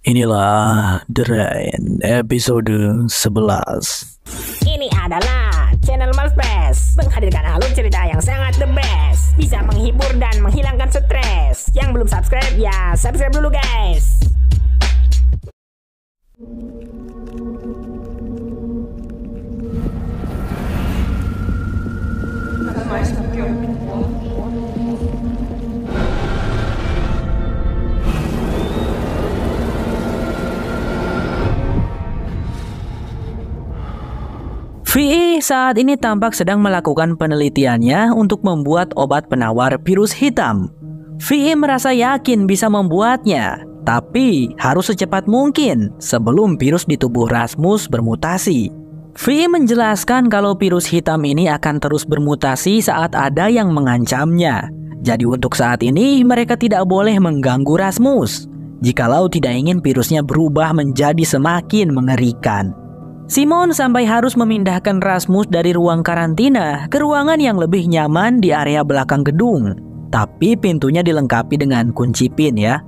Inilah The Rain episode 11. Ini adalah channel Malfest, menghadirkan alur cerita yang sangat the best, bisa menghibur dan menghilangkan stres. Yang belum subscribe ya subscribe dulu guys. VI saat ini tampak sedang melakukan penelitiannya untuk membuat obat penawar virus hitam. VI merasa yakin bisa membuatnya, tapi harus secepat mungkin sebelum virus di tubuh Rasmus bermutasi. VI menjelaskan kalau virus hitam ini akan terus bermutasi saat ada yang mengancamnya. Jadi untuk saat ini mereka tidak boleh mengganggu Rasmus, jikalau tidak ingin virusnya berubah menjadi semakin mengerikan. Simon sampai harus memindahkan Rasmus dari ruang karantina ke ruangan yang lebih nyaman di area belakang gedung. Tapi pintunya dilengkapi dengan kunci PIN ya.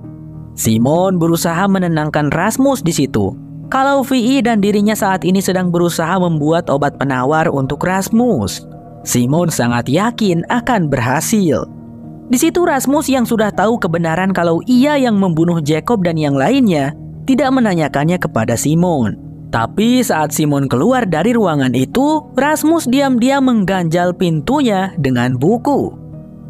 Simon berusaha menenangkan Rasmus di situ. Kalau VI dan dirinya saat ini sedang berusaha membuat obat penawar untuk Rasmus. Simon sangat yakin akan berhasil. Di situ Rasmus yang sudah tahu kebenaran kalau ia yang membunuh Jacob dan yang lainnya tidak menanyakannya kepada Simon. Tapi saat Simon keluar dari ruangan itu, Rasmus diam-diam mengganjal pintunya dengan buku.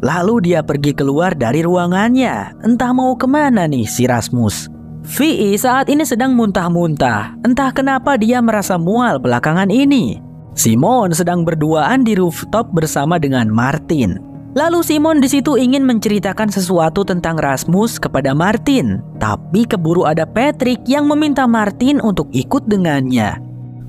Lalu dia pergi keluar dari ruangannya. Entah mau kemana nih si Rasmus. VI saat ini sedang muntah-muntah. Entah kenapa dia merasa mual belakangan ini. Simon sedang berduaan di rooftop bersama dengan Martin. Lalu Simon di situ ingin menceritakan sesuatu tentang Rasmus kepada Martin, tapi keburu ada Patrick yang meminta Martin untuk ikut dengannya.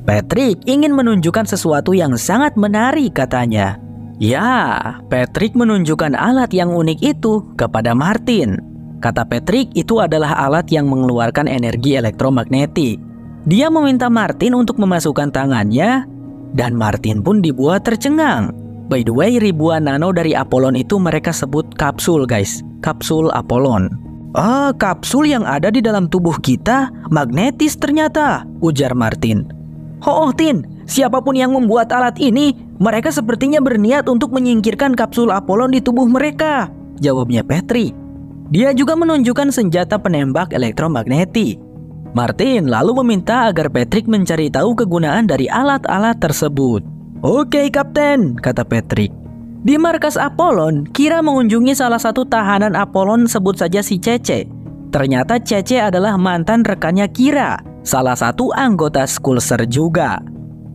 Patrick ingin menunjukkan sesuatu yang sangat menarik katanya. Ya, Patrick menunjukkan alat yang unik itu kepada Martin. Kata Patrick itu adalah alat yang mengeluarkan energi elektromagnetik. Dia meminta Martin untuk memasukkan tangannya, dan Martin pun dibuat tercengang. By the way, ribuan nano dari Apollon itu mereka sebut kapsul guys. Kapsul Apollon. Kapsul yang ada di dalam tubuh kita magnetis ternyata, ujar Martin. Tin, siapapun yang membuat alat ini, mereka sepertinya berniat untuk menyingkirkan kapsul Apollon di tubuh mereka, jawabnya Patrick. Dia juga menunjukkan senjata penembak elektromagnetik. Martin lalu meminta agar Patrick mencari tahu kegunaan dari alat-alat tersebut. Oke, Kapten, kata Patrick. Di markas Apollon, Kira mengunjungi salah satu tahanan Apollon, sebut saja si Cece. Ternyata Cece adalah mantan rekannya Kira, salah satu anggota Skulser juga.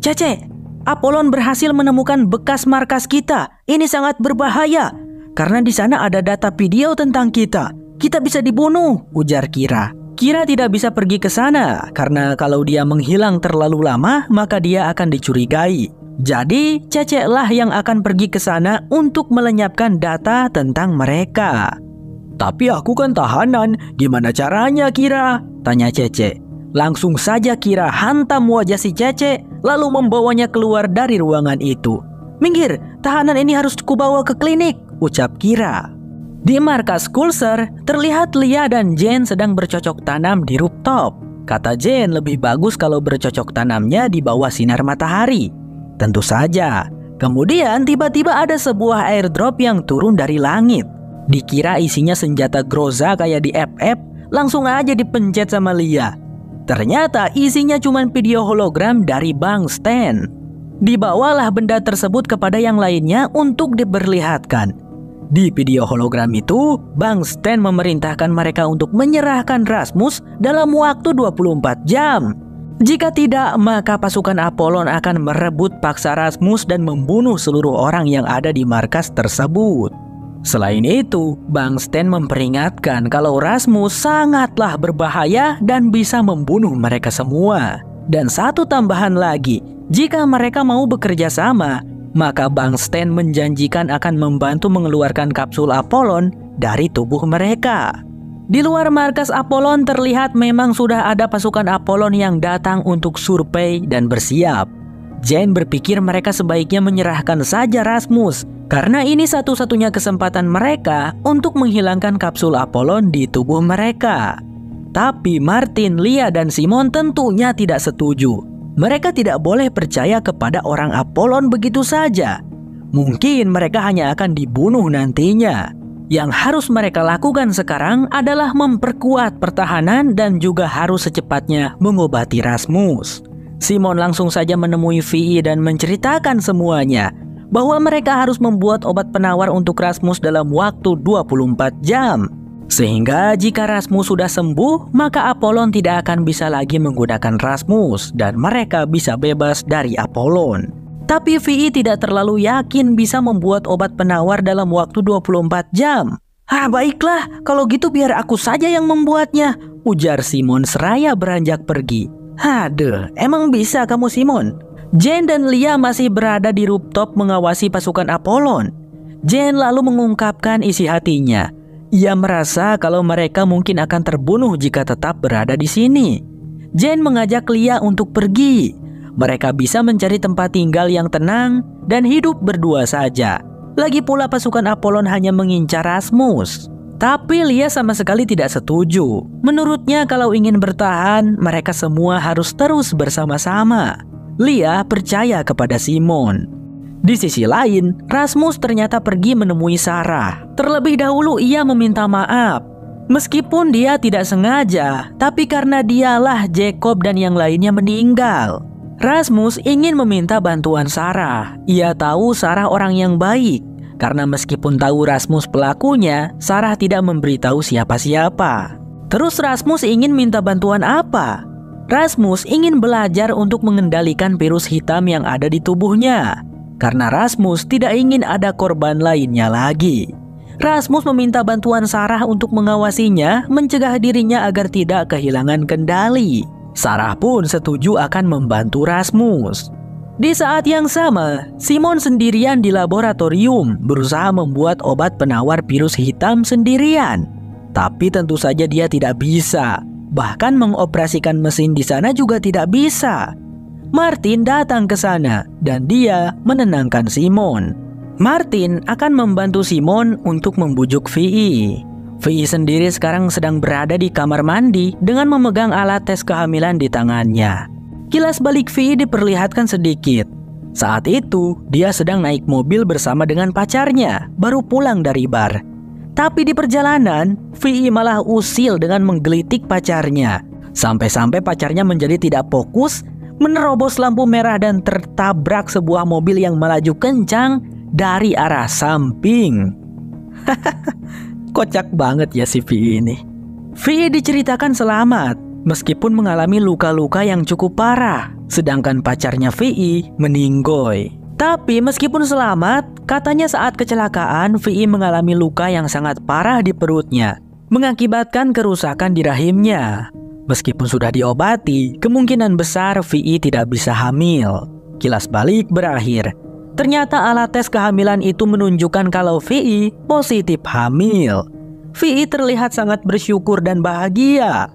Cece, Apollon berhasil menemukan bekas markas kita. Ini sangat berbahaya, karena di sana ada data video tentang kita. Kita bisa dibunuh, ujar Kira. Kira tidak bisa pergi ke sana, karena kalau dia menghilang terlalu lama, maka dia akan dicurigai. Jadi, Cece lah yang akan pergi ke sana untuk melenyapkan data tentang mereka. Tapi aku kan tahanan, gimana caranya Kira? Tanya Cece. Langsung saja Kira hantam wajah si Cece, lalu membawanya keluar dari ruangan itu. Minggir, tahanan ini harus kubawa ke klinik, ucap Kira. Di markas Skulser, terlihat Lia dan Jane sedang bercocok tanam di rooftop. Kata Jane lebih bagus kalau bercocok tanamnya di bawah sinar matahari. Tentu saja. Kemudian tiba-tiba ada sebuah airdrop yang turun dari langit. Dikira isinya senjata Groza kayak di FF, langsung aja dipencet sama Lia. Ternyata isinya cuma video hologram dari Bang Stan. Dibawalah benda tersebut kepada yang lainnya untuk diperlihatkan. Di video hologram itu, Bang Stan memerintahkan mereka untuk menyerahkan Rasmus dalam waktu 24 jam. Jika tidak, maka pasukan Apollon akan merebut paksa Rasmus dan membunuh seluruh orang yang ada di markas tersebut. Selain itu, Bang Stan memperingatkan kalau Rasmus sangatlah berbahaya dan bisa membunuh mereka semua. Dan satu tambahan lagi, jika mereka mau bekerja sama, maka Bang Stan menjanjikan akan membantu mengeluarkan kapsul Apollon dari tubuh mereka. Di luar markas Apollon terlihat memang sudah ada pasukan Apollon yang datang untuk survei dan bersiap. Jane berpikir mereka sebaiknya menyerahkan saja Rasmus, karena ini satu-satunya kesempatan mereka untuk menghilangkan kapsul Apollon di tubuh mereka. Tapi Martin, Lia, dan Simon tentunya tidak setuju. Mereka tidak boleh percaya kepada orang Apollon begitu saja. Mungkin mereka hanya akan dibunuh nantinya. Yang harus mereka lakukan sekarang adalah memperkuat pertahanan dan juga harus secepatnya mengobati Rasmus. Simon langsung saja menemui Vi dan menceritakan semuanya, bahwa mereka harus membuat obat penawar untuk Rasmus dalam waktu 24 jam. Sehingga jika Rasmus sudah sembuh, maka Apollon tidak akan bisa lagi menggunakan Rasmus dan mereka bisa bebas dari Apollon. Tapi Vi tidak terlalu yakin bisa membuat obat penawar dalam waktu 24 jam. Baiklah, kalau gitu biar aku saja yang membuatnya, ujar Simon seraya beranjak pergi. Emang bisa kamu, Simon? Jane dan Lia masih berada di rooftop mengawasi pasukan Apollon. Jane lalu mengungkapkan isi hatinya. Ia merasa kalau mereka mungkin akan terbunuh jika tetap berada di sini. Jane mengajak Lia untuk pergi. Mereka bisa mencari tempat tinggal yang tenang dan hidup berdua saja. Lagi pula pasukan Apollon hanya mengincar Rasmus. Tapi Lia sama sekali tidak setuju. Menurutnya kalau ingin bertahan, mereka semua harus terus bersama-sama. Lia percaya kepada Simon. Di sisi lain, Rasmus ternyata pergi menemui Sarah. Terlebih dahulu ia meminta maaf. Meskipun dia tidak sengaja, tapi karena dialah Jacob dan yang lainnya meninggal. Rasmus ingin meminta bantuan Sarah. Ia tahu Sarah orang yang baik. Karena meskipun tahu Rasmus pelakunya, Sarah tidak memberitahu siapa-siapa. Terus Rasmus ingin minta bantuan apa? Rasmus ingin belajar untuk mengendalikan virus hitam yang ada di tubuhnya. Karena Rasmus tidak ingin ada korban lainnya lagi. Rasmus meminta bantuan Sarah untuk mengawasinya, mencegah dirinya agar tidak kehilangan kendali. Sarah pun setuju akan membantu Rasmus. Di saat yang sama, Simon sendirian di laboratorium berusaha membuat obat penawar virus hitam sendirian. Tapi tentu saja dia tidak bisa. Bahkan mengoperasikan mesin di sana juga tidak bisa. Martin datang ke sana dan dia menenangkan Simon. Martin akan membantu Simon untuk membujuk Vi. Vi sendiri sekarang sedang berada di kamar mandi dengan memegang alat tes kehamilan di tangannya. Kilas balik Vi diperlihatkan sedikit. Saat itu, dia sedang naik mobil bersama dengan pacarnya, baru pulang dari bar. Tapi di perjalanan, Vi malah usil dengan menggelitik pacarnya. Sampai-sampai pacarnya menjadi tidak fokus, menerobos lampu merah dan tertabrak sebuah mobil yang melaju kencang dari arah samping. Kocak banget ya si Vi ini. Vi diceritakan selamat, meskipun mengalami luka-luka yang cukup parah, sedangkan pacarnya Vi meninggoy. Tapi meskipun selamat, katanya saat kecelakaan Vi mengalami luka yang sangat parah di perutnya, mengakibatkan kerusakan di rahimnya. Meskipun sudah diobati, kemungkinan besar Vi tidak bisa hamil. Kilas balik berakhir. Ternyata alat tes kehamilan itu menunjukkan kalau Vi positif hamil. Vi terlihat sangat bersyukur dan bahagia.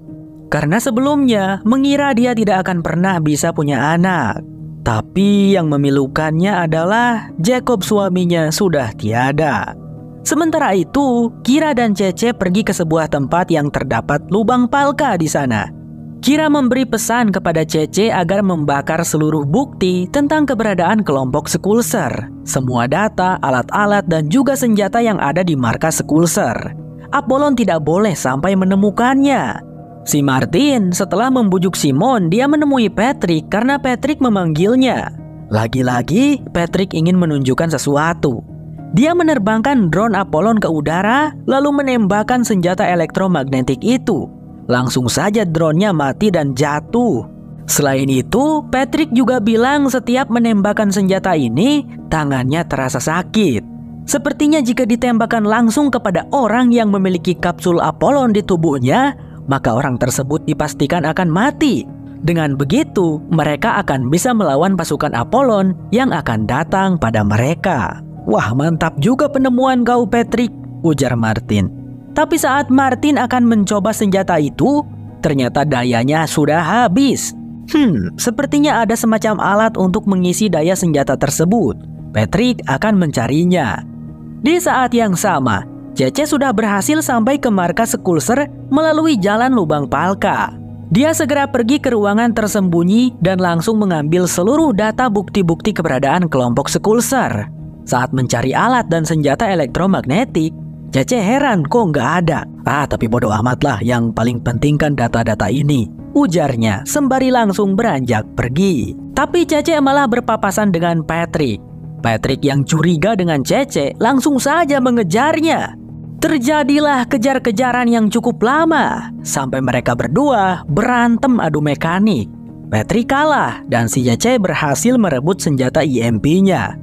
Karena sebelumnya mengira dia tidak akan pernah bisa punya anak. Tapi yang memilukannya adalah Jacob suaminya sudah tiada. Sementara itu, Kira dan Cece pergi ke sebuah tempat yang terdapat lubang palka di sana. Kira memberi pesan kepada Cece agar membakar seluruh bukti tentang keberadaan kelompok Skulser. Semua data, alat-alat, dan juga senjata yang ada di markas Skulser. Apollon tidak boleh sampai menemukannya. Si Martin setelah membujuk Simon, dia menemui Patrick karena Patrick memanggilnya. Lagi-lagi, Patrick ingin menunjukkan sesuatu. Dia menerbangkan drone Apollon ke udara, lalu menembakkan senjata elektromagnetik itu. Langsung saja drone-nya mati dan jatuh. Selain itu, Patrick juga bilang setiap menembakkan senjata ini, tangannya terasa sakit. Sepertinya jika ditembakkan langsung kepada orang yang memiliki kapsul Apollon di tubuhnya, maka orang tersebut dipastikan akan mati. Dengan begitu, mereka akan bisa melawan pasukan Apollon yang akan datang pada mereka. Wah, mantap juga penemuan kau, Patrick, ujar Martin. Tapi saat Martin akan mencoba senjata itu, ternyata dayanya sudah habis. Sepertinya ada semacam alat untuk mengisi daya senjata tersebut. Patrick akan mencarinya. Di saat yang sama, Cece sudah berhasil sampai ke markas Skulser melalui jalan lubang Palka. Dia segera pergi ke ruangan tersembunyi dan langsung mengambil seluruh data bukti-bukti keberadaan kelompok Skulser. Saat mencari alat dan senjata elektromagnetik, Cece heran kok nggak ada. Tapi bodoh amat lah, yang paling penting kan data-data ini, ujarnya sembari langsung beranjak pergi. Tapi Cece malah berpapasan dengan Patrick. Patrick yang curiga dengan Cece langsung saja mengejarnya. Terjadilah kejar-kejaran yang cukup lama sampai mereka berdua berantem adu mekanik. Patrick kalah dan si Cece berhasil merebut senjata EMP-nya.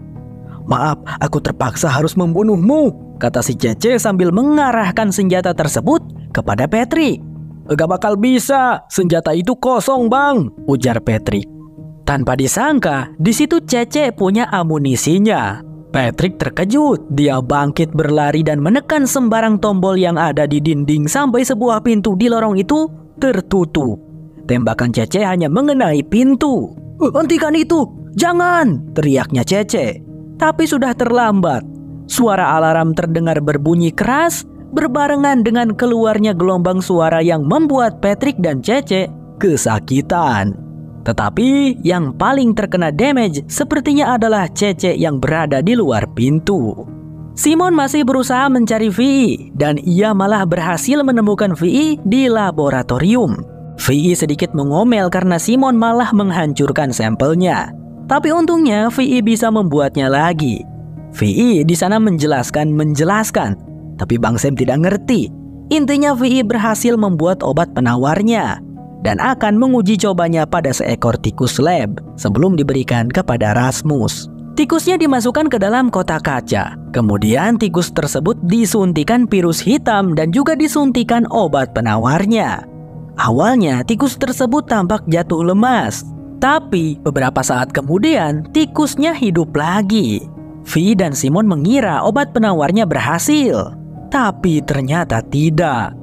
"Maaf, aku terpaksa harus membunuhmu," kata si Cece sambil mengarahkan senjata tersebut kepada Patrick. "Gak bakal bisa, senjata itu kosong bang," ujar Patrick. Tanpa disangka, di situ Cece punya amunisinya. Patrick terkejut, dia bangkit berlari dan menekan sembarang tombol yang ada di dinding sampai sebuah pintu di lorong itu tertutup. Tembakan Cece hanya mengenai pintu. "Hentikan itu, jangan!" teriaknya Cece. Tapi sudah terlambat. Suara alarm terdengar berbunyi keras berbarengan dengan keluarnya gelombang suara yang membuat Patrick dan Cece kesakitan. Tetapi yang paling terkena damage sepertinya adalah Cece yang berada di luar pintu. Simon masih berusaha mencari Vi dan ia malah berhasil menemukan Vi di laboratorium. Vi sedikit mengomel karena Simon malah menghancurkan sampelnya. Tapi untungnya Vi bisa membuatnya lagi. Vi di sana menjelaskan, tapi Bang Sam tidak ngerti. Intinya Vi berhasil membuat obat penawarnya dan akan menguji cobanya pada seekor tikus lab sebelum diberikan kepada Rasmus. Tikusnya dimasukkan ke dalam kotak kaca. Kemudian tikus tersebut disuntikan virus hitam dan juga disuntikan obat penawarnya. Awalnya tikus tersebut tampak jatuh lemas, tapi beberapa saat kemudian tikusnya hidup lagi. Vi dan Simon mengira obat penawarnya berhasil, tapi ternyata tidak.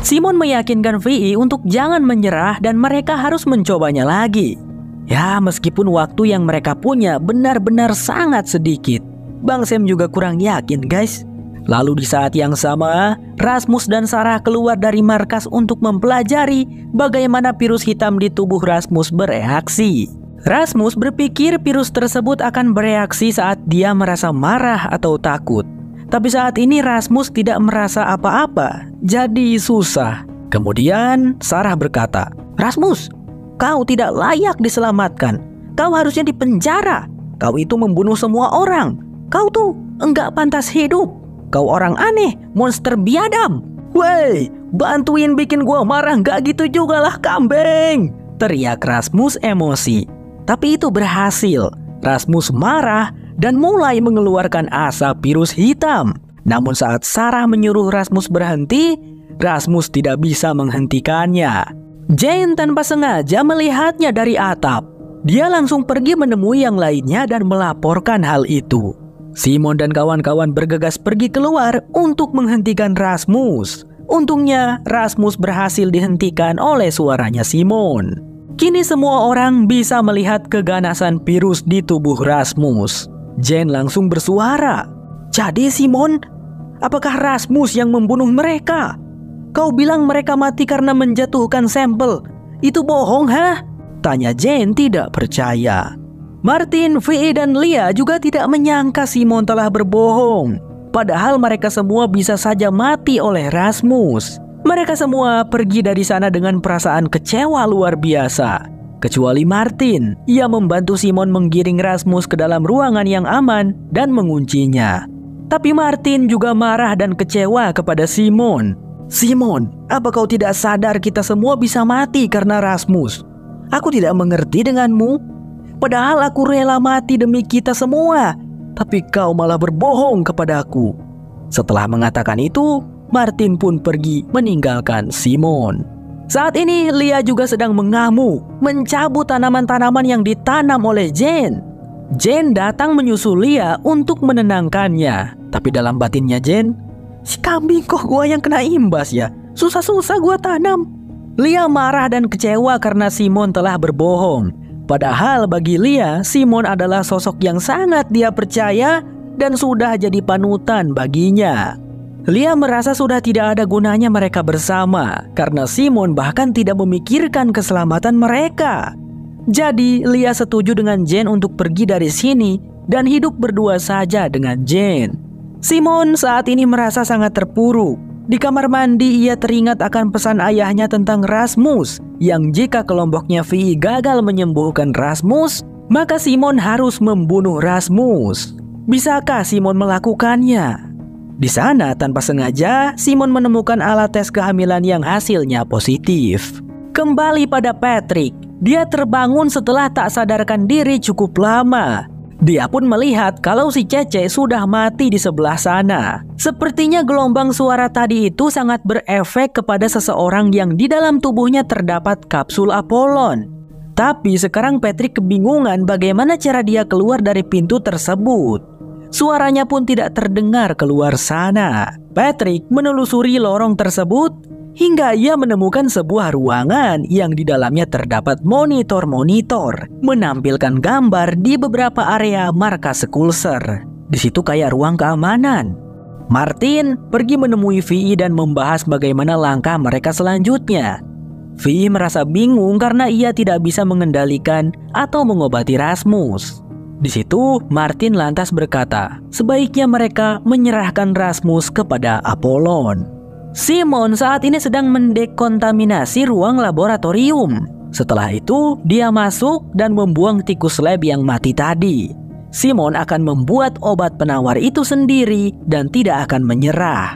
Simon meyakinkan Vi untuk jangan menyerah dan mereka harus mencobanya lagi. Ya, meskipun waktu yang mereka punya benar-benar sangat sedikit. Bang Sam juga kurang yakin, guys. Lalu di saat yang sama, Rasmus dan Sarah keluar dari markas untuk mempelajari bagaimana virus hitam di tubuh Rasmus bereaksi. Rasmus berpikir virus tersebut akan bereaksi saat dia merasa marah atau takut. Tapi saat ini Rasmus tidak merasa apa-apa, jadi susah. Kemudian Sarah berkata, "Rasmus, kau tidak layak diselamatkan. Kau harusnya dipenjara. Kau itu membunuh semua orang. Kau tuh enggak pantas hidup. Kau orang aneh, monster biadab." "Woi, bantuin bikin gua marah, gak gitu juga lah kambing!" teriak Rasmus emosi. Tapi itu berhasil. Rasmus marah dan mulai mengeluarkan asap virus hitam. Namun saat Sarah menyuruh Rasmus berhenti, Rasmus tidak bisa menghentikannya. Jane tanpa sengaja melihatnya dari atap. Dia langsung pergi menemui yang lainnya dan melaporkan hal itu. Simon dan kawan-kawan bergegas pergi keluar untuk menghentikan Rasmus. Untungnya Rasmus berhasil dihentikan oleh suaranya Simon. Kini semua orang bisa melihat keganasan virus di tubuh Rasmus. Jane langsung bersuara, "Jadi Simon, apakah Rasmus yang membunuh mereka? Kau bilang mereka mati karena menjatuhkan sampel. Itu bohong, ha?" tanya Jane tidak percaya. Martin, Vi, dan Lia juga tidak menyangka Simon telah berbohong. Padahal mereka semua bisa saja mati oleh Rasmus. Mereka semua pergi dari sana dengan perasaan kecewa luar biasa. Kecuali Martin, ia membantu Simon menggiring Rasmus ke dalam ruangan yang aman dan menguncinya. Tapi Martin juga marah dan kecewa kepada Simon. "Simon, apa kau tidak sadar kita semua bisa mati karena Rasmus? Aku tidak mengerti denganmu. Padahal aku rela mati demi kita semua. Tapi kau malah berbohong kepadaku." Setelah mengatakan itu, Martin pun pergi meninggalkan Simon. Saat ini Lia juga sedang mengamuk, mencabut tanaman-tanaman yang ditanam oleh Jane. Jane datang menyusul Lia untuk menenangkannya. Tapi dalam batinnya Jane, "Si kambing kok gua yang kena imbas ya? Susah-susah gua tanam." Lia marah dan kecewa karena Simon telah berbohong. Padahal bagi Lia, Simon adalah sosok yang sangat dia percaya dan sudah jadi panutan baginya. Lia merasa sudah tidak ada gunanya mereka bersama karena Simon bahkan tidak memikirkan keselamatan mereka. Jadi Lia setuju dengan Jane untuk pergi dari sini dan hidup berdua saja dengan Jane. Simon saat ini merasa sangat terpuruk. Di kamar mandi ia teringat akan pesan ayahnya tentang Rasmus, yang jika kelompoknya Vi gagal menyembuhkan Rasmus, maka Simon harus membunuh Rasmus. Bisakah Simon melakukannya? Di sana tanpa sengaja Simon menemukan alat tes kehamilan yang hasilnya positif. Kembali pada Patrick, dia terbangun setelah tak sadarkan diri cukup lama. Dia pun melihat kalau si Cece sudah mati di sebelah sana. Sepertinya gelombang suara tadi itu sangat berefek kepada seseorang yang di dalam tubuhnya terdapat kapsul Apollon. Tapi sekarang Patrick kebingungan bagaimana cara dia keluar dari pintu tersebut. Suaranya pun tidak terdengar keluar sana. Patrick menelusuri lorong tersebut hingga ia menemukan sebuah ruangan yang di dalamnya terdapat monitor-monitor menampilkan gambar di beberapa area markas Skulser. Di situ kayak ruang keamanan. Martin pergi menemui Vi dan membahas bagaimana langkah mereka selanjutnya. Vi merasa bingung karena ia tidak bisa mengendalikan atau mengobati Rasmus. Di situ Martin lantas berkata, sebaiknya mereka menyerahkan Rasmus kepada Apollon. Simon saat ini sedang mendekontaminasi ruang laboratorium. Setelah itu, dia masuk dan membuang tikus lab yang mati tadi. Simon akan membuat obat penawar itu sendiri dan tidak akan menyerah.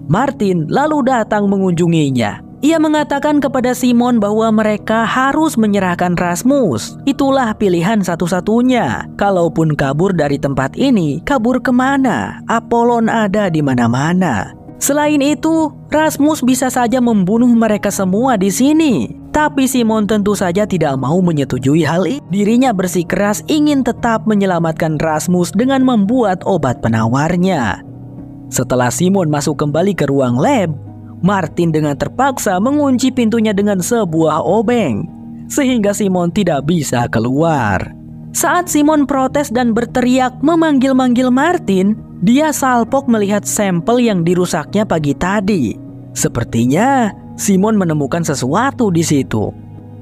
Martin lalu datang mengunjunginya. Ia mengatakan kepada Simon bahwa mereka harus menyerahkan Rasmus. Itulah pilihan satu-satunya. Kalaupun kabur dari tempat ini, kabur kemana? Apollon ada di mana-mana. Selain itu, Rasmus bisa saja membunuh mereka semua di sini. Tapi Simon tentu saja tidak mau menyetujui hal ini. Dirinya bersikeras ingin tetap menyelamatkan Rasmus dengan membuat obat penawarnya. Setelah Simon masuk kembali ke ruang lab, Martin dengan terpaksa mengunci pintunya dengan sebuah obeng, sehingga Simon tidak bisa keluar. Saat Simon protes dan berteriak memanggil-manggil Martin, dia salpok melihat sampel yang dirusaknya pagi tadi. Sepertinya Simon menemukan sesuatu di situ.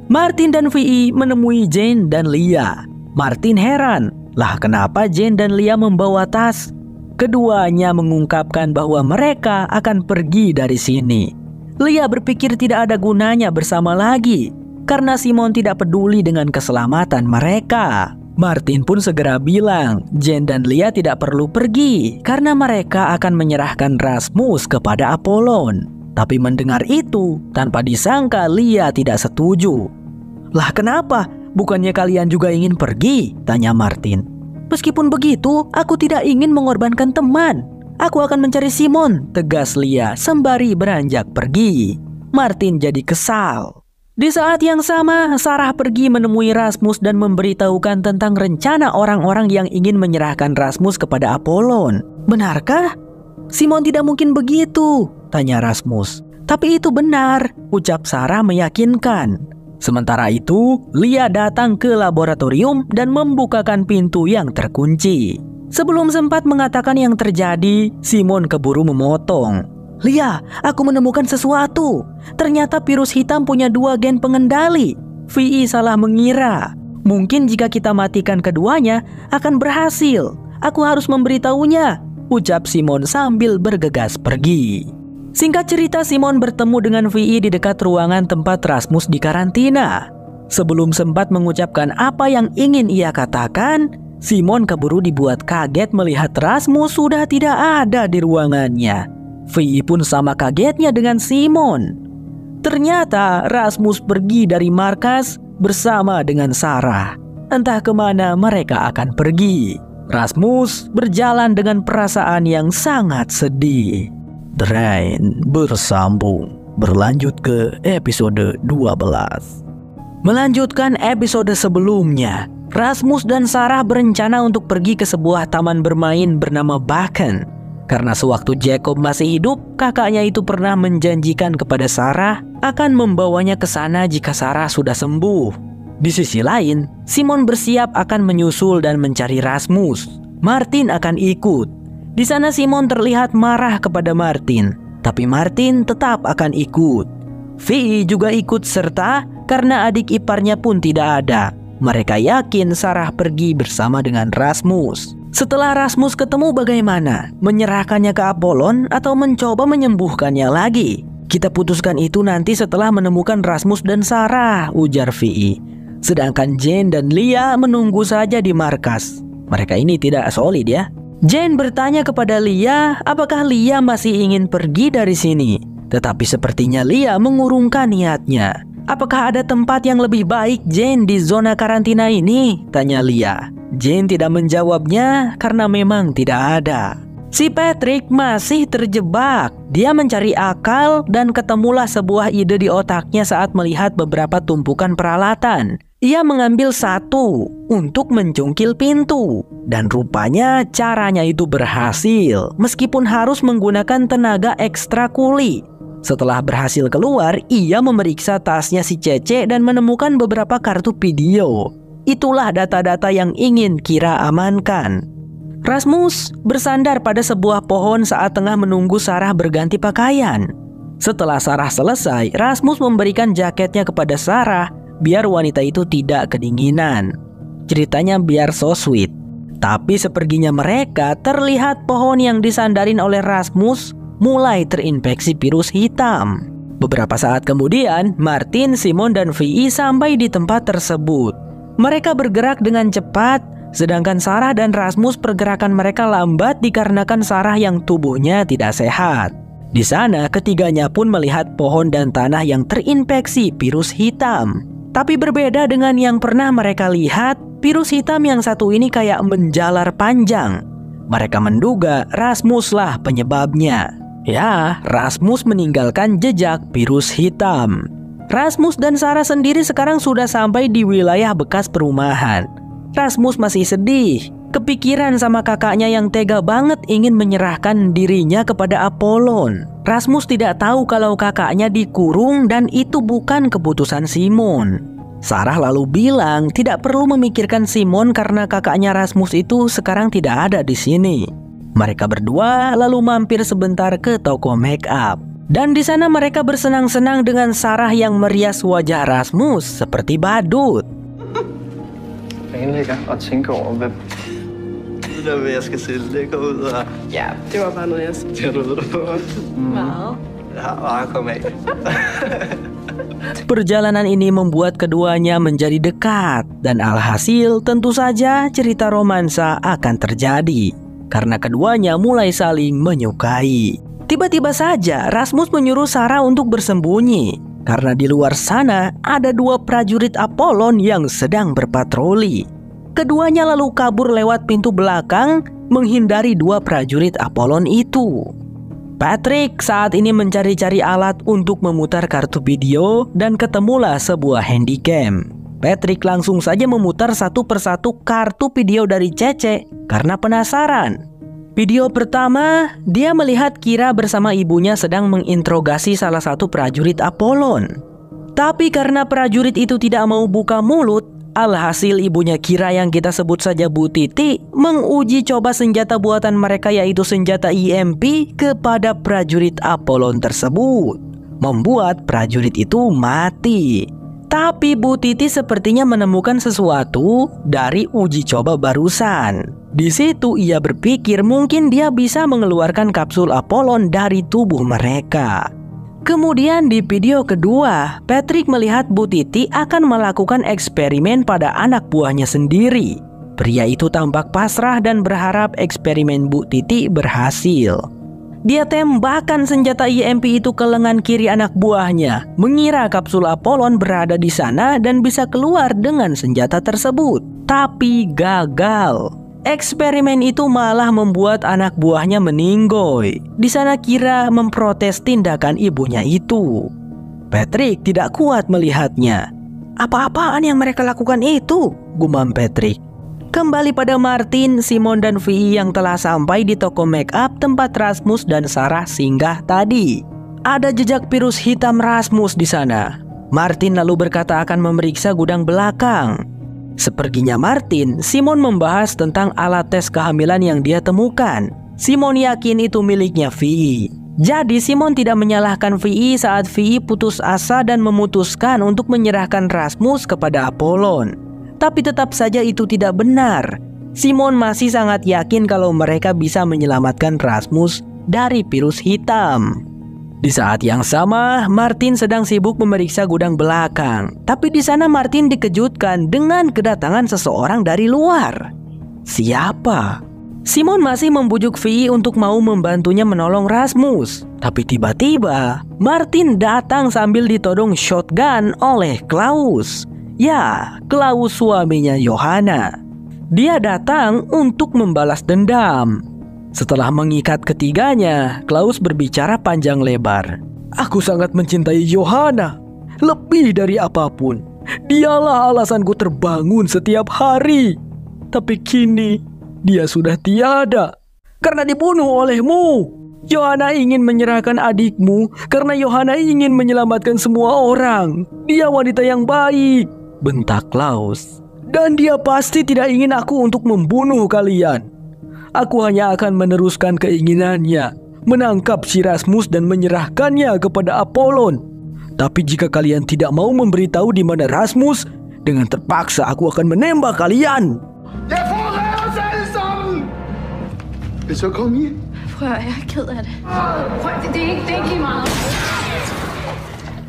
Martin dan Vi menemui Jane dan Lia. Martin heran, lah kenapa Jane dan Lia membawa tas? Keduanya mengungkapkan bahwa mereka akan pergi dari sini. Lia berpikir tidak ada gunanya bersama lagi, karena Simon tidak peduli dengan keselamatan mereka. Martin pun segera bilang, Jane dan Lia tidak perlu pergi karena mereka akan menyerahkan Rasmus kepada Apollon. Tapi mendengar itu, tanpa disangka Lia tidak setuju. Lah kenapa? Bukannya kalian juga ingin pergi? Tanya Martin. Meskipun begitu, aku tidak ingin mengorbankan teman. Aku akan mencari Simon, tegas Lia sembari beranjak pergi. Martin jadi kesal. Di saat yang sama, Sarah pergi menemui Rasmus dan memberitahukan tentang rencana orang-orang yang ingin menyerahkan Rasmus kepada Apollon. Benarkah? Simon tidak mungkin begitu, tanya Rasmus. Tapi itu benar, ucap Sarah meyakinkan. Sementara itu, Lia datang ke laboratorium dan membukakan pintu yang terkunci. Sebelum sempat mengatakan yang terjadi, Simon keburu memotong. Lia, aku menemukan sesuatu. Ternyata virus hitam punya 2 gen pengendali. Vi salah mengira. Mungkin jika kita matikan keduanya, akan berhasil. Aku harus memberitahunya, ucap Simon sambil bergegas pergi. Singkat cerita, Simon bertemu dengan Vi di dekat ruangan tempat Rasmus dikarantina. Sebelum sempat mengucapkan apa yang ingin ia katakan, Simon keburu dibuat kaget melihat Rasmus sudah tidak ada di ruangannya. Vi pun sama kagetnya dengan Simon. Ternyata Rasmus pergi dari markas bersama dengan Sarah. Entah kemana mereka akan pergi. Rasmus berjalan dengan perasaan yang sangat sedih. Drain bersambung, berlanjut ke episode 12. Melanjutkan episode sebelumnya, Rasmus dan Sarah berencana untuk pergi ke sebuah taman bermain bernama Bakken. Karena sewaktu Jacob masih hidup, kakaknya itu pernah menjanjikan kepada Sarah akan membawanya ke sana jika Sarah sudah sembuh. Di sisi lain, Simon bersiap akan menyusul dan mencari Rasmus. Martin akan ikut. Di sana Simon terlihat marah kepada Martin, tapi Martin tetap akan ikut. Vi juga ikut serta karena adik iparnya pun tidak ada. Mereka yakin Sarah pergi bersama dengan Rasmus. Setelah Rasmus ketemu bagaimana? Menyerahkannya ke Apollon atau mencoba menyembuhkannya lagi? Kita putuskan itu nanti setelah menemukan Rasmus dan Sarah, ujar Vi. Sedangkan Jane dan Leah menunggu saja di markas. Mereka ini tidak solid ya. Jane bertanya kepada Leah apakah Leah masih ingin pergi dari sini. Tetapi sepertinya Leah mengurungkan niatnya. Apakah ada tempat yang lebih baik Jane di zona karantina ini? Tanya Leah. Jane tidak menjawabnya karena memang tidak ada. Si Patrick masih terjebak. Dia mencari akal dan ketemulah sebuah ide di otaknya saat melihat beberapa tumpukan peralatan. Ia mengambil satu untuk mencungkil pintu. Dan rupanya caranya itu berhasil meskipun harus menggunakan tenaga ekstra kuli. Setelah berhasil keluar, ia memeriksa tasnya si Cece dan menemukan beberapa kartu video. Itulah data-data yang ingin Kira amankan. Rasmus bersandar pada sebuah pohon saat tengah menunggu Sarah berganti pakaian. Setelah Sarah selesai, Rasmus memberikan jaketnya kepada Sarah biar wanita itu tidak kedinginan. Ceritanya biar so sweet. Tapi seperginya mereka, terlihat pohon yang disandarin oleh Rasmus mulai terinfeksi virus hitam. Beberapa saat kemudian, Martin, Simon, dan Vi sampai di tempat tersebut. Mereka bergerak dengan cepat, sedangkan Sarah dan Rasmus pergerakan mereka lambat dikarenakan Sarah yang tubuhnya tidak sehat. Di sana, ketiganya pun melihat pohon dan tanah yang terinfeksi virus hitam. Tapi berbeda dengan yang pernah mereka lihat, virus hitam yang satu ini kayak menjalar panjang. Mereka menduga Rasmuslah penyebabnya. Ya, Rasmus meninggalkan jejak virus hitam. Rasmus dan Sarah sendiri sekarang sudah sampai di wilayah bekas perumahan. Rasmus masih sedih, kepikiran sama kakaknya yang tega banget ingin menyerahkan dirinya kepada Apollon. Rasmus tidak tahu kalau kakaknya dikurung dan itu bukan keputusan Simon. Sarah lalu bilang tidak perlu memikirkan Simon karena kakaknya Rasmus itu sekarang tidak ada di sini. Mereka berdua lalu mampir sebentar ke toko make up. Dan di sana mereka bersenang-senang dengan Sarah yang merias wajah Rasmus seperti badut. Planlægger og tænker over, hvad det der ved, jeg skal lægge ud og... Ja, det var bare noget, jeg siger, du ved det på. Meget. Ja, bare kom af. Perjalanan ini membuat keduanya menjadi dekat. Dan alhasil tentu saja cerita romansa akan terjadi. Karena keduanya mulai saling menyukai. Tiba-tiba saja Rasmus menyuruh Sarah untuk bersembunyi. Karena di luar sana ada dua prajurit Apollon yang sedang berpatroli. Keduanya lalu kabur lewat pintu belakang menghindari dua prajurit Apollon itu. Patrick saat ini mencari-cari alat untuk memutar kartu video dan ketemulah sebuah handycam. Patrick langsung saja memutar satu persatu kartu video dari Cece karena penasaran. Video pertama, dia melihat Kira bersama ibunya sedang menginterogasi salah satu prajurit Apollon. Tapi karena prajurit itu tidak mau buka mulut, alhasil ibunya Kira yang kita sebut saja Bu Titi menguji coba senjata buatan mereka yaitu senjata EMP kepada prajurit Apollon tersebut. Membuat prajurit itu mati. Tapi Bu Titi sepertinya menemukan sesuatu dari uji coba barusan. Di situ ia berpikir mungkin dia bisa mengeluarkan kapsul Apollon dari tubuh mereka. Kemudian di video kedua, Patrick melihat Bu Titi akan melakukan eksperimen pada anak buahnya sendiri. Pria itu tampak pasrah dan berharap eksperimen Bu Titi berhasil. Dia tembakkan senjata EMP itu ke lengan kiri anak buahnya, mengira kapsul Apollon berada di sana dan bisa keluar dengan senjata tersebut. Tapi gagal. Eksperimen itu malah membuat anak buahnya meninggoy. Di sana Kira memprotes tindakan ibunya itu. Patrick tidak kuat melihatnya. Apa-apaan yang mereka lakukan itu? Gumam Patrick. Kembali pada Martin, Simon dan Vi yang telah sampai di toko make up tempat Rasmus dan Sarah singgah tadi. Ada jejak virus hitam Rasmus di sana. Martin lalu berkata akan memeriksa gudang belakang. Seperginya Martin, Simon membahas tentang alat tes kehamilan yang dia temukan. Simon yakin itu miliknya Vi. Jadi Simon tidak menyalahkan Vi saat Vi putus asa dan memutuskan untuk menyerahkan Rasmus kepada Apollon. Tapi tetap saja itu tidak benar. Simon masih sangat yakin kalau mereka bisa menyelamatkan Rasmus dari virus hitam. Di saat yang sama, Martin sedang sibuk memeriksa gudang belakang. Tapi di sana Martin dikejutkan dengan kedatangan seseorang dari luar. Siapa? Simon masih membujuk Vi untuk mau membantunya menolong Rasmus. Tapi tiba-tiba, Martin datang sambil ditodong shotgun oleh Klaus. Ya, Klaus suaminya Johanna. Dia datang untuk membalas dendam. Setelah mengikat ketiganya, Klaus berbicara panjang lebar. Aku sangat mencintai Johanna, lebih dari apapun. Dialah alasanku terbangun setiap hari. Tapi kini, dia sudah tiada karena dibunuh olehmu. Johanna ingin menyerahkan adikmu karena Johanna ingin menyelamatkan semua orang. Dia wanita yang baik, bentak Klaus. Dan dia pasti tidak ingin aku untuk membunuh kalian. Aku hanya akan meneruskan keinginannya, menangkap si Rasmus dan menyerahkannya kepada Apollon. Tapi jika kalian tidak mau memberitahu di mana Rasmus, dengan terpaksa aku akan menembak kalian.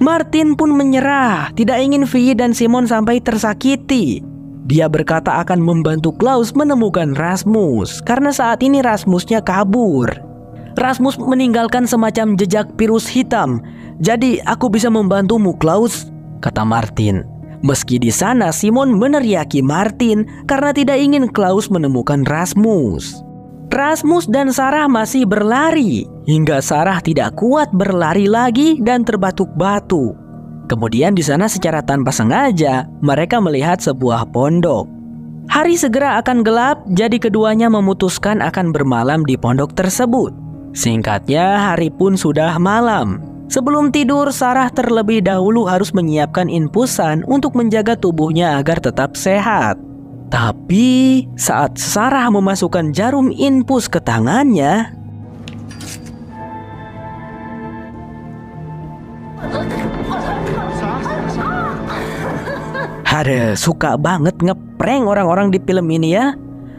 Martin pun menyerah, tidak ingin Vi dan Simon sampai tersakiti. Dia berkata akan membantu Klaus menemukan Rasmus, karena saat ini Rasmusnya kabur. Rasmus meninggalkan semacam jejak virus hitam. Jadi aku bisa membantumu, Klaus, kata Martin. Meski di sana Simon meneriaki Martin karena tidak ingin Klaus menemukan Rasmus. Rasmus dan Sarah masih berlari hingga Sarah tidak kuat berlari lagi dan terbatuk-batuk. Kemudian di sana secara tanpa sengaja mereka melihat sebuah pondok. Hari segera akan gelap, jadi keduanya memutuskan akan bermalam di pondok tersebut. Singkatnya, hari pun sudah malam. Sebelum tidur, Sarah terlebih dahulu harus menyiapkan infusan untuk menjaga tubuhnya agar tetap sehat. Tapi saat Sarah memasukkan jarum infus ke tangannya, ada suka banget ngeprank orang-orang di film ini ya.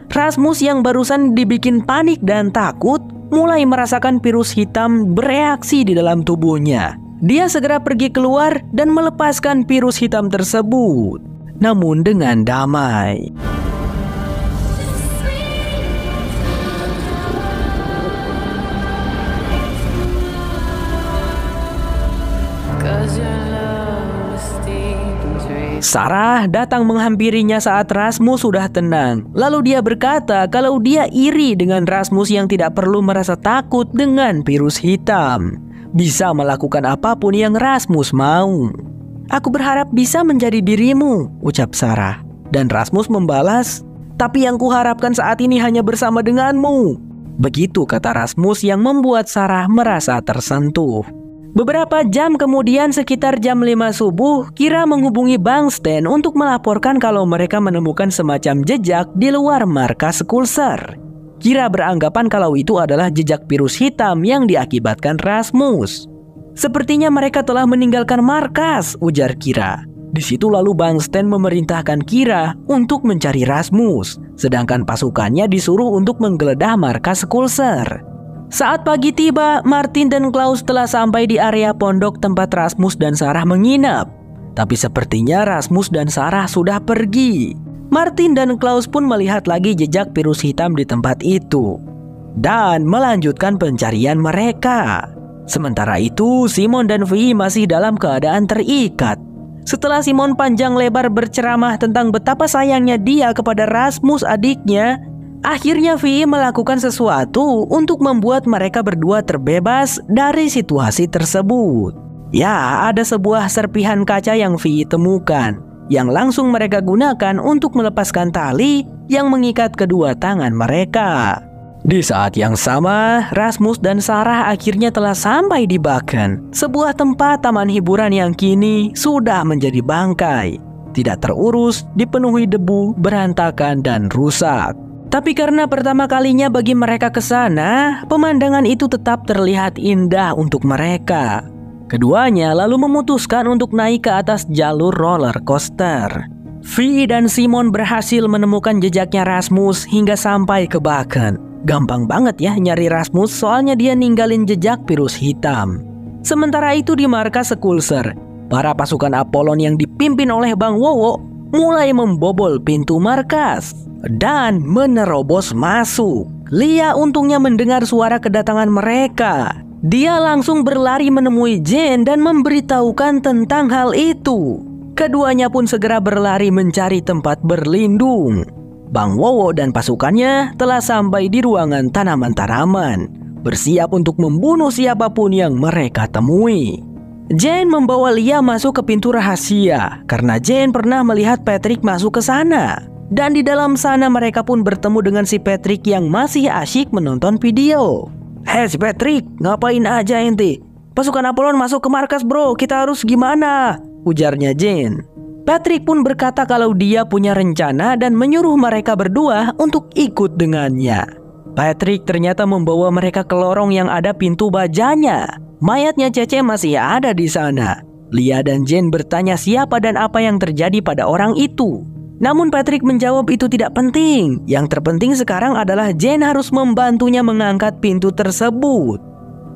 Rasmus yang barusan dibikin panik dan takut mulai merasakan virus hitam bereaksi di dalam tubuhnya. Dia segera pergi keluar dan melepaskan virus hitam tersebut, namun dengan damai. Sarah datang menghampirinya saat Rasmus sudah tenang. Lalu dia berkata kalau dia iri dengan Rasmus yang tidak perlu merasa takut dengan virus hitam. Bisa melakukan apapun yang Rasmus mau. Aku berharap bisa menjadi dirimu, ucap Sarah. Dan Rasmus membalas, tapi yang kuharapkan saat ini hanya bersama denganmu. Begitu kata Rasmus yang membuat Sarah merasa tersentuh. Beberapa jam kemudian sekitar jam 5 subuh, Kira menghubungi Bangsten untuk melaporkan kalau mereka menemukan semacam jejak di luar markas Coulter. Kira beranggapan kalau itu adalah jejak virus hitam yang diakibatkan Rasmus. Sepertinya mereka telah meninggalkan markas, ujar Kira. Di situ lalu Bangsten memerintahkan Kira untuk mencari Rasmus, sedangkan pasukannya disuruh untuk menggeledah markas Coulter. Saat pagi tiba, Martin dan Klaus telah sampai di area pondok tempat Rasmus dan Sarah menginap. Tapi sepertinya Rasmus dan Sarah sudah pergi. Martin dan Klaus pun melihat lagi jejak virus hitam di tempat itu dan melanjutkan pencarian mereka. Sementara itu, Simon dan Vi masih dalam keadaan terikat. Setelah Simon panjang lebar berceramah tentang betapa sayangnya dia kepada Rasmus adiknya, akhirnya Vi melakukan sesuatu untuk membuat mereka berdua terbebas dari situasi tersebut. Ya, ada sebuah serpihan kaca yang Vi temukan. yang langsung mereka gunakan untuk melepaskan tali yang mengikat kedua tangan mereka. Di saat yang sama, Rasmus dan Sarah akhirnya telah sampai di Bakken, sebuah tempat taman hiburan yang kini sudah menjadi bangkai, tidak terurus, dipenuhi debu, berantakan, dan rusak. Tapi karena pertama kalinya bagi mereka ke sana, pemandangan itu tetap terlihat indah untuk mereka. Keduanya lalu memutuskan untuk naik ke atas jalur roller coaster. Vi dan Simon berhasil menemukan jejaknya Rasmus hingga sampai ke Bakken. Gampang banget ya nyari Rasmus, soalnya dia ninggalin jejak virus hitam. Sementara itu di markas Skulser, para pasukan Apollon yang dipimpin oleh Bang Wowo mulai membobol pintu markas dan menerobos masuk. Lia untungnya mendengar suara kedatangan mereka. Dia langsung berlari menemui Jane dan memberitahukan tentang hal itu. Keduanya pun segera berlari mencari tempat berlindung. Bang Wowo dan pasukannya telah sampai di ruangan tanaman-tanaman, bersiap untuk membunuh siapapun yang mereka temui. Jane membawa Lia masuk ke pintu rahasia karena Jane pernah melihat Patrick masuk ke sana. Dan di dalam sana mereka pun bertemu dengan si Patrick yang masih asyik menonton video. "Hei si Patrick, ngapain aja ente? Pasukan Apollon masuk ke markas bro, kita harus gimana?" ujarnya Jane. Patrick pun berkata kalau dia punya rencana dan menyuruh mereka berdua untuk ikut dengannya. Patrick ternyata membawa mereka ke lorong yang ada pintu bajanya. Mayatnya Cece masih ada di sana. Lia dan Jane bertanya siapa dan apa yang terjadi pada orang itu. Namun Patrick menjawab itu tidak penting. Yang terpenting sekarang adalah Jane harus membantunya mengangkat pintu tersebut.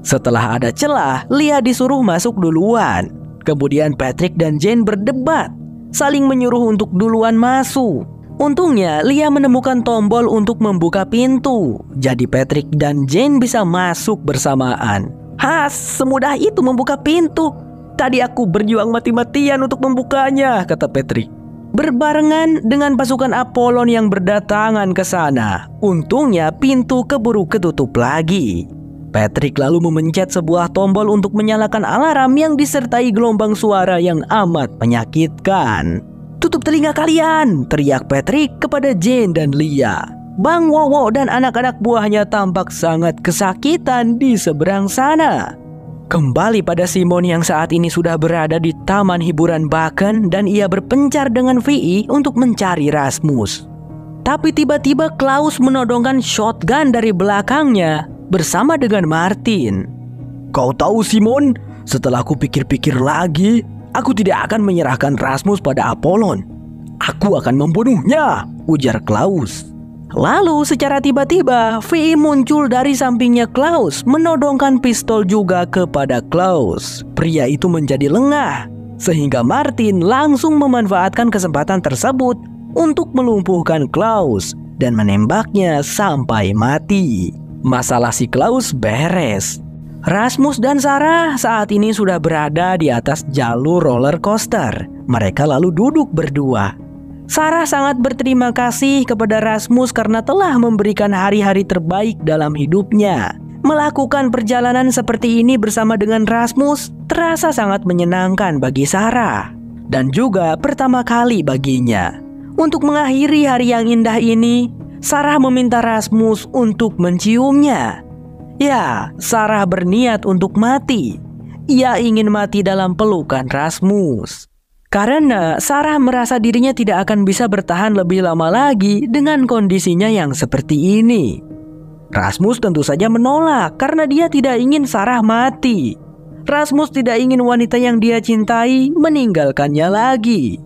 Setelah ada celah, Lia disuruh masuk duluan. Kemudian Patrick dan Jane berdebat, saling menyuruh untuk duluan masuk. Untungnya Lia menemukan tombol untuk membuka pintu. Jadi Patrick dan Jane bisa masuk bersamaan. "Has, semudah itu membuka pintu. Tadi aku berjuang mati-matian untuk membukanya," kata Patrick. Berbarengan dengan pasukan Apollon yang berdatangan ke sana, untungnya pintu keburu ketutup lagi. Patrick lalu memencet sebuah tombol untuk menyalakan alarm yang disertai gelombang suara yang amat menyakitkan. "Tutup telinga kalian!" teriak Patrick kepada Jane dan Lia. Bang Wowo dan anak-anak buahnya tampak sangat kesakitan di seberang sana. Kembali pada Simon yang saat ini sudah berada di taman hiburan Bakken dan ia berpencar dengan Vi untuk mencari Rasmus. Tapi tiba-tiba Klaus menodongkan shotgun dari belakangnya bersama dengan Martin. "Kau tahu Simon, setelah aku pikir-pikir lagi, aku tidak akan menyerahkan Rasmus pada Apollon. Aku akan membunuhnya," ujar Klaus. Lalu secara tiba-tiba Vi muncul dari sampingnya Klaus, menodongkan pistol juga kepada Klaus. Pria itu menjadi lengah, sehingga Martin langsung memanfaatkan kesempatan tersebut untuk melumpuhkan Klaus dan menembaknya sampai mati. Masalah si Klaus beres. Rasmus dan Sarah saat ini sudah berada di atas jalur roller coaster. Mereka lalu duduk berdua. Sarah sangat berterima kasih kepada Rasmus karena telah memberikan hari-hari terbaik dalam hidupnya. Melakukan perjalanan seperti ini bersama dengan Rasmus terasa sangat menyenangkan bagi Sarah. Dan juga pertama kali baginya. Untuk mengakhiri hari yang indah ini, Sarah meminta Rasmus untuk menciumnya. Ya, Sarah berniat untuk mati. Ia ingin mati dalam pelukan Rasmus. Karena Sarah merasa dirinya tidak akan bisa bertahan lebih lama lagi dengan kondisinya yang seperti ini. Rasmus tentu saja menolak karena dia tidak ingin Sarah mati. Rasmus tidak ingin wanita yang dia cintai meninggalkannya lagi.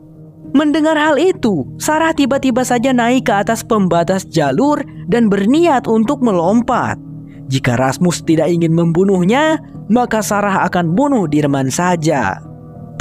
Mendengar hal itu, Sarah tiba-tiba saja naik ke atas pembatas jalur dan berniat untuk melompat. Jika Rasmus tidak ingin membunuhnya, maka Sarah akan bunuh Dirman saja.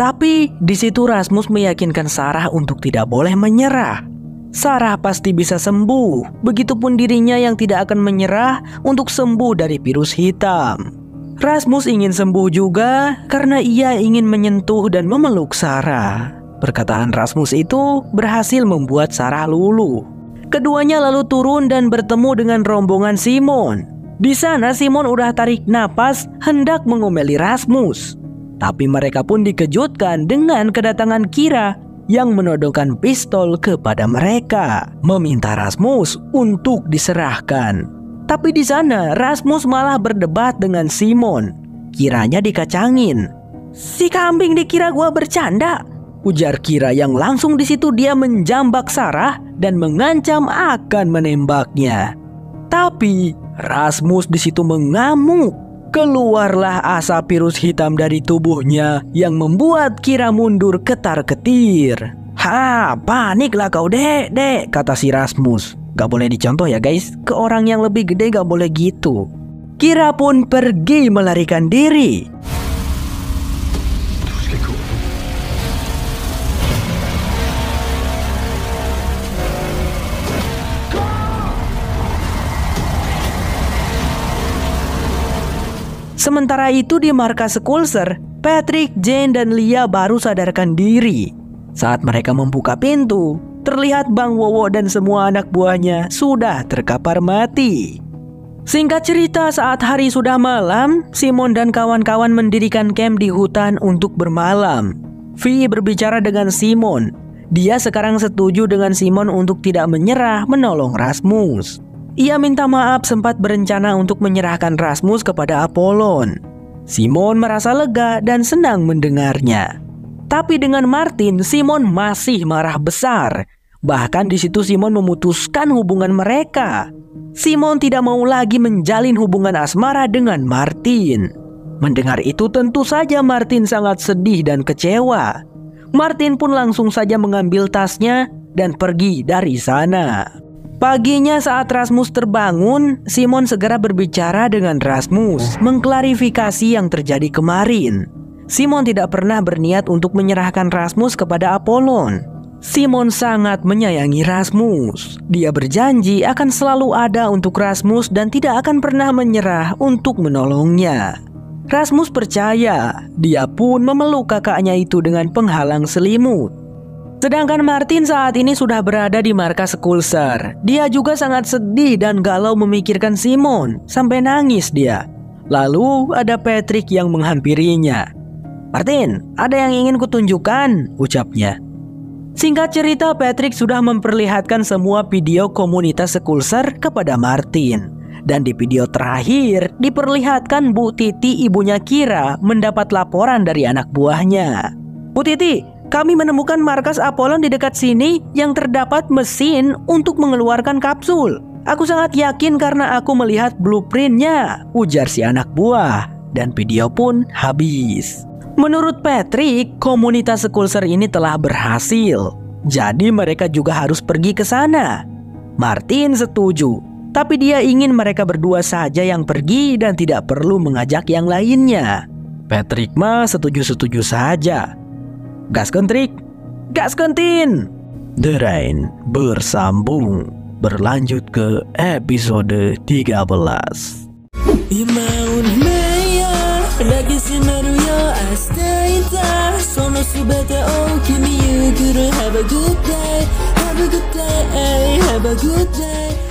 Tapi di situ Rasmus meyakinkan Sarah untuk tidak boleh menyerah. Sarah pasti bisa sembuh, begitupun dirinya yang tidak akan menyerah untuk sembuh dari virus hitam. Rasmus ingin sembuh juga karena ia ingin menyentuh dan memeluk Sarah. Perkataan Rasmus itu berhasil membuat Sarah luluh. Keduanya lalu turun dan bertemu dengan rombongan Simon. Di sana Simon udah tarik napas hendak mengomeli Rasmus. Tapi mereka pun dikejutkan dengan kedatangan Kira yang menodongkan pistol kepada mereka, meminta Rasmus untuk diserahkan. Tapi di sana Rasmus malah berdebat dengan Simon. Kiranya dikacangin. "Si kambing dikira gua bercanda," ujar Kira yang langsung di situ dia menjambak Sarah dan mengancam akan menembaknya. Tapi Rasmus di situ mengamuk. Keluarlah asap virus hitam dari tubuhnya yang membuat Kira mundur ketar-ketir. "Ha, paniklah kau dek," kata si Rasmus. Gak boleh dicontoh ya guys, ke orang yang lebih gede gak boleh gitu. Kira pun pergi melarikan diri. Sementara itu di markas Skulser, Patrick, Jane, dan Lia baru sadarkan diri. Saat mereka membuka pintu, terlihat Bang Wowo dan semua anak buahnya sudah terkapar mati. Singkat cerita, saat hari sudah malam, Simon dan kawan-kawan mendirikan camp di hutan untuk bermalam. Vi berbicara dengan Simon. Dia sekarang setuju dengan Simon untuk tidak menyerah menolong Rasmus. Ia minta maaf sempat berencana untuk menyerahkan Rasmus kepada Apollon. Simon merasa lega dan senang mendengarnya. Tapi dengan Martin, Simon masih marah besar. Bahkan di situ Simon memutuskan hubungan mereka. Simon tidak mau lagi menjalin hubungan asmara dengan Martin. Mendengar itu tentu saja Martin sangat sedih dan kecewa. Martin pun langsung saja mengambil tasnya dan pergi dari sana. Paginya saat Rasmus terbangun, Simon segera berbicara dengan Rasmus, mengklarifikasi yang terjadi kemarin. Simon tidak pernah berniat untuk menyerahkan Rasmus kepada Apollon. Simon sangat menyayangi Rasmus. Dia berjanji akan selalu ada untuk Rasmus dan tidak akan pernah menyerah untuk menolongnya. Rasmus percaya, dia pun memeluk kakaknya itu dengan penghalang selimut. Sedangkan Martin saat ini sudah berada di markas Skulser. Dia juga sangat sedih dan galau memikirkan Simon, sampai nangis dia. Lalu ada Patrick yang menghampirinya. "Martin, ada yang ingin kutunjukkan," ucapnya. Singkat cerita, Patrick sudah memperlihatkan semua video komunitas Skulser kepada Martin. Dan di video terakhir diperlihatkan Bu Titi, ibunya Kira, mendapat laporan dari anak buahnya. "Bu Titi, kami menemukan markas Apollon di dekat sini yang terdapat mesin untuk mengeluarkan kapsul. Aku sangat yakin karena aku melihat blueprintnya," ujar si anak buah. Dan video pun habis. Menurut Patrick, komunitas Skulser ini telah berhasil. Jadi mereka juga harus pergi ke sana. Martin setuju, tapi dia ingin mereka berdua saja yang pergi dan tidak perlu mengajak yang lainnya. Patrick mah setuju-setuju saja. Gaskeun Trik, gaskeun Tin. The Rain bersambung, berlanjut ke episode 13. Have a good day, have a good day, have a good day.